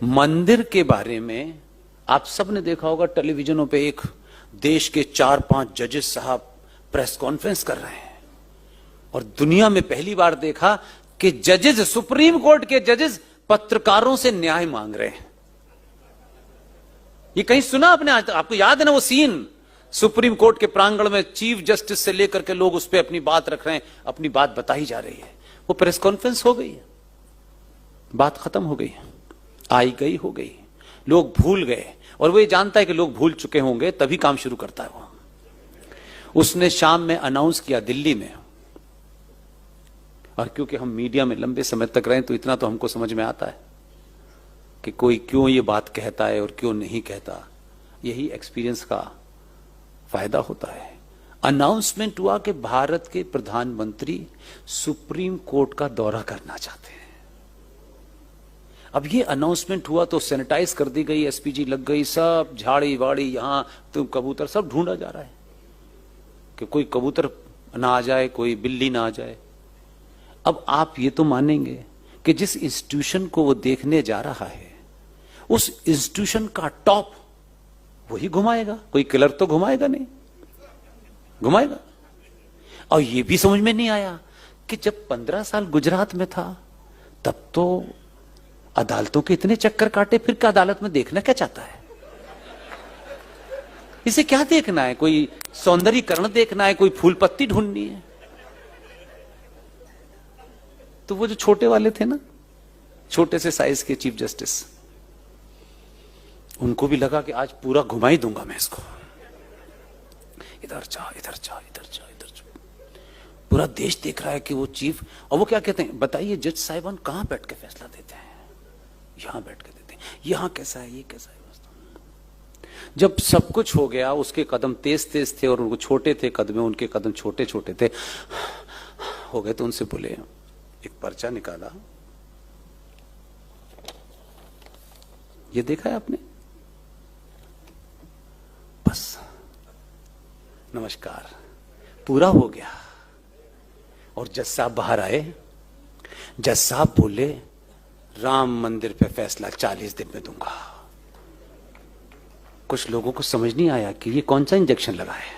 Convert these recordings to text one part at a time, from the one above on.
मंदिर के बारे में आप सबने देखा होगा, टेलीविजनों पे एक देश के 4-5 जजेस साहब प्रेस कॉन्फ्रेंस कर रहे हैं और दुनिया में पहली बार देखा कि जजेस, सुप्रीम कोर्ट के जजेस पत्रकारों से न्याय मांग रहे हैं। ये कहीं सुना आपने? आज आपको याद है ना वो सीन, सुप्रीम कोर्ट के प्रांगण में चीफ जस्टिस से लेकर के लोग उस पर अपनी बात रख रहे हैं, अपनी बात बताई जा रही है। वो प्रेस कॉन्फ्रेंस हो गई है, बात खत्म हो गई, आई गई हो गई, लोग भूल गए। और वो ये जानता है कि लोग भूल चुके होंगे, तभी काम शुरू करता है वो। उसने शाम में अनाउंस किया दिल्ली में, और क्योंकि हम मीडिया में लंबे समय तक रहे तो इतना तो हमको समझ में आता है कि कोई क्यों ये बात कहता है और क्यों नहीं कहता। यही एक्सपीरियंस का फायदा होता है। अनाउंसमेंट हुआ कि भारत के प्रधानमंत्री सुप्रीम कोर्ट का दौरा करना चाहते हैं। अब ये अनाउंसमेंट हुआ तो सैनिटाइज कर दी गई, एसपीजी लग गई, सब झाड़ी वाड़ी, यहां तुम कबूतर सब ढूंढा जा रहा है कि कोई कबूतर ना आ जाए, कोई बिल्ली ना आ जाए। अब आप ये तो मानेंगे कि जिस इंस्टीट्यूशन को वो देखने जा रहा है उस इंस्टीट्यूशन का टॉप वही घुमाएगा, कोई किलर तो घुमाएगा नहीं, घुमाएगा। और ये भी समझ में नहीं आया कि जब 15 साल गुजरात में था तब तो अदालतों के इतने चक्कर काटे, फिर क्या अदालत में देखना क्या चाहता है? इसे क्या देखना है? कोई सौंदर्यीकरण देखना है, कोई फूल पत्ती ढूंढनी है? तो वो जो छोटे वाले थे ना, छोटे से साइज के चीफ जस्टिस, उनको भी लगा कि आज पूरा घुमा ही दूंगा मैं इसको, इधर जा इधर जा इधर जा इधर जा। पूरा देश देख रहा है कि वो चीफ, और वो क्या कहते हैं, बताइए जज साहिबान कहां बैठ के फैसला देते हैं? यहां बैठ के देते हैं। यहां कैसा है, ये कैसा है? जब सब कुछ हो गया, उसके कदम तेज तेज थे और उनको छोटे थे कदम, उनके कदम छोटे छोटे थे हो गए, तो उनसे बोले, एक पर्चा निकाला, ये देखा है आपने? बस नमस्कार, पूरा हो गया। और जज साहब बाहर आए, जज साहब बोले, राम मंदिर पे फैसला 40 दिन में दूंगा। कुछ लोगों को समझ नहीं आया कि ये कौन सा इंजेक्शन लगा है।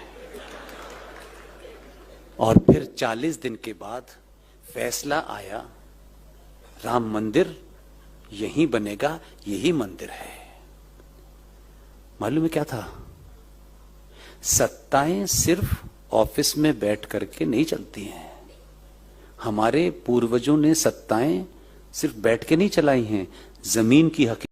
और फिर 40 दिन के बाद फैसला आया, राम मंदिर यहीं बनेगा, यही मंदिर है। मालूम है क्या था? सत्ताएं सिर्फ ऑफिस में बैठ करके नहीं चलती हैं। हमारे पूर्वजों ने सत्ताएं सिर्फ बैठ के नहीं चलाई हैं, जमीन की हकीकत